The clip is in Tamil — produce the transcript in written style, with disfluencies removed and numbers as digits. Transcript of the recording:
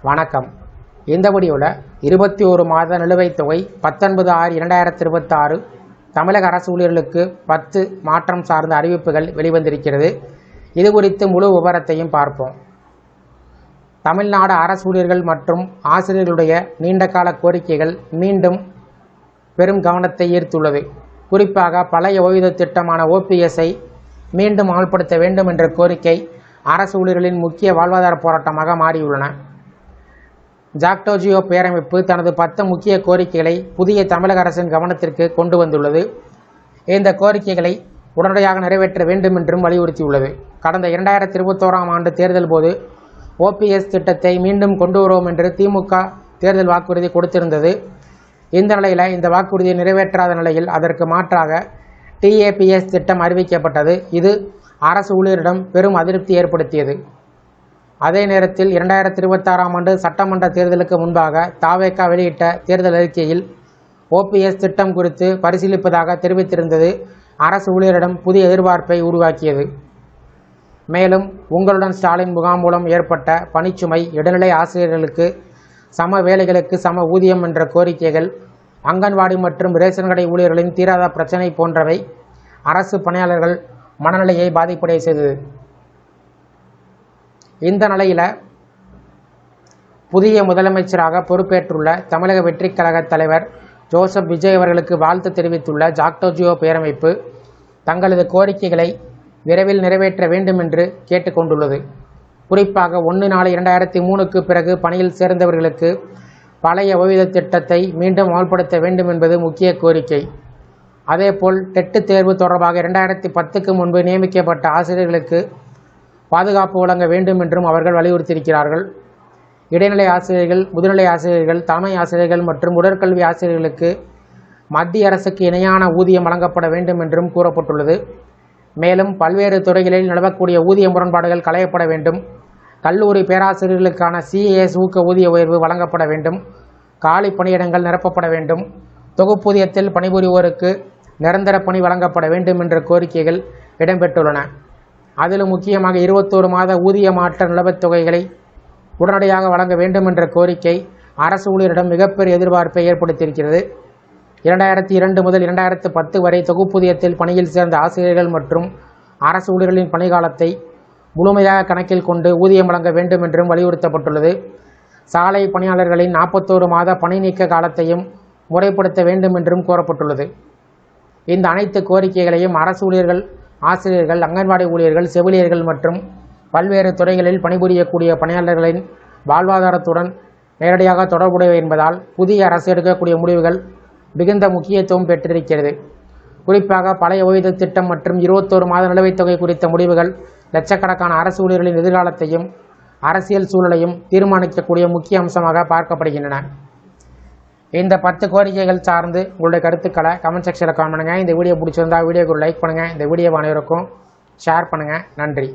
வணக்கம். இந்த வீடியோவில் 21 மாத நிலுவைத் தொகை 19/6/2026 தமிழக அரசு ஊழியர்களுக்கு 10 மாற்றம் சார்ந்த அறிவிப்புகள் வெளிவந்திருக்கிறது. இது குறித்து முழு விவரத்தையும் பார்ப்போம். தமிழ்நாடு அரசு ஊழியர்கள் மற்றும் ஆசிரியர்களுடைய நீண்டகால கோரிக்கைகள் மீண்டும் பெரும் கவனத்தை ஈர்த்துள்ளது. குறிப்பாக பழைய ஓய்வூதிய திட்டமான OPS-ஐ மீண்டும் அமல்படுத்த வேண்டும் என்ற கோரிக்கை அரசு ஊழியர்களின் முக்கிய வாழ்வாதார போராட்டமாக மாறியுள்ளன. ஜாக்டோ-ஜியோ பேரமைப்பு தனது 10 முக்கிய கோரிக்கைகளை புதிய தமிழக அரசின் கவனத்திற்கு கொண்டு வந்துள்ளது. இந்த கோரிக்கைகளை உடனடியாக நிறைவேற்ற வேண்டும் என்றும் வலியுறுத்தியுள்ளது. கடந்த 2021ஆம் ஆண்டு தேர்தல் போது OPS திட்டத்தை மீண்டும் கொண்டு வருவோம் என்று திமுக தேர்தல் வாக்குறுதி கொடுத்திருந்தது. இந்த நிலையில் இந்த வாக்குறுதியை நிறைவேற்றாத நிலையில் அதற்கு மாற்றாக TAPS திட்டம் அறிவிக்கப்பட்டது. இது அரசு ஊழியரிடம் பெரும் அதிருப்தி ஏற்படுத்தியது. அதே நேரத்தில் 2026ஆம் ஆண்டு சட்டமன்ற தேர்தலுக்கு முன்பாக தவேக வெளியிட்ட தேர்தல் அறிக்கையில் OPS திட்டம் குறித்து பரிசீலிப்பதாக தெரிவித்திருந்தது அரசு ஊழியரிடம் புதிய எதிர்பார்ப்பை உருவாக்கியது. மேலும் உங்களுடன் ஸ்டாலின் முகாம் மூலம் ஏற்பட்ட பணிச்சுமை, இடைநிலை ஆசிரியர்களுக்கு சம வேலைகளுக்கு சம ஊதியம் என்ற கோரிக்கைகள், அங்கன்வாடி மற்றும் ரேஷன் கடை ஊழியர்களின் தீராத பிரச்சினை போன்றவை அரசு பணியாளர்கள் மனநிலையை பாதிப்படைய செய்தது. இந்த நிலையில் புதிய முதலமைச்சராக பொறுப்பேற்றுள்ள தமிழக வெற்றிக் கழக தலைவர் ஜோசப் விஜய் அவர்களுக்கு வாழ்த்து தெரிவித்துள்ள ஜாக்டோ-ஜியோ பேரமைப்பு தங்களது கோரிக்கைகளை விரைவில் நிறைவேற்ற வேண்டும் என்று கேட்டுக்கொண்டுள்ளது. குறிப்பாக 1/4/2003க்கு பிறகு பணியில் சேர்ந்தவர்களுக்கு பழைய ஓய்வூதிய திட்டத்தை மீண்டும் அமல்படுத்த வேண்டும் என்பது முக்கிய கோரிக்கை. அதேபோல் டெட் தேர்வு தொடர்பாக 2010க்கு முன்பு நியமிக்கப்பட்ட ஆசிரியர்களுக்கு பாதுகாப்பு வழங்க வேண்டும் என்றும் அவர்கள் வலியுறுத்தியிருக்கிறார்கள். இடைநிலை ஆசிரியர்கள், முதுநிலை ஆசிரியர்கள், தலைமை ஆசிரியர்கள் மற்றும் உடற்கல்வி ஆசிரியர்களுக்கு மத்திய அரசுக்கு இணையான ஊதியம் வழங்கப்பட வேண்டும் என்றும் கூறப்பட்டுள்ளது. மேலும் பல்வேறு துறைகளில் நிலவக்கூடிய ஊதிய முரண்பாடுகள் களையப்பட வேண்டும். கல்லூரி பேராசிரியர்களுக்கான CAS ஊக்க ஊதிய உயர்வு வழங்கப்பட வேண்டும். காலி பணியிடங்கள் நிரப்பப்பட வேண்டும். தொகுப்பூதியத்தில் பணிபுரிவோருக்கு நிரந்தர பணி வழங்கப்பட வேண்டும் என்ற கோரிக்கைகள் இடம்பெற்றுள்ளன. அதிலும் முக்கியமாக 21 மாத ஊதிய மாற்ற நிலுவைத் தொகைகளை உடனடியாக வழங்க வேண்டும் என்ற கோரிக்கை அரசு ஊழியரிடம் மிகப்பெரிய எதிர்பார்ப்பை ஏற்படுத்தியிருக்கிறது. 2002 முதல் 2010 வரை தொகுப்பூதியத்தில் பணியில் சேர்ந்த ஆசிரியர்கள் மற்றும் அரசு ஊழியர்களின் பணிக்காலத்தை முழுமையாக கணக்கில் கொண்டு ஊதியம் வழங்க வேண்டும் என்றும் வலியுறுத்தப்பட்டுள்ளது. சாலை பணியாளர்களின் 41 மாத பணி நீக்க காலத்தையும் முறைப்படுத்த வேண்டும் என்றும் கோரப்பட்டுள்ளது. இந்த அனைத்து கோரிக்கைகளையும் அரசு ஊழியர்கள், ஆசிரியர்கள், அங்கன்வாடி ஊழியர்கள், செவிலியர்கள் மற்றும் பல்வேறு துறைகளில் பணிபுரியக்கூடிய பணியாளர்களின் வாழ்வாதாரத்துடன் நேரடியாக தொடர்புடையவை என்பதால் புதிய அரசு எடுக்கக்கூடிய முடிவுகள் மிகுந்த முக்கியத்துவம் பெற்றிருக்கிறது. குறிப்பாக பழைய ஓய்வூதிய திட்டம் மற்றும் 21 மாத நிலுவைத் தொகை குறித்த முடிவுகள் லட்சக்கணக்கான அரசு ஊழியர்களின் எதிர்காலத்தையும் அரசியல் சூழலையும் தீர்மானிக்கக்கூடிய முக்கிய அம்சமாக பார்க்கப்படுகின்றன. இந்த 10 கோரிக்கைகள் சார்ந்து உங்களுடைய கருத்துக்களை கமெண்ட் செக்ஷனில் கமெண்ட் பண்ணுங்கள். இந்த வீடியோ பிடிச்சிருந்தால் வீடியோக்கு லைக் பண்ணுங்கள். இந்த வீடியோ அனைவருக்கும் ஷேர் பண்ணுங்கள். நன்றி.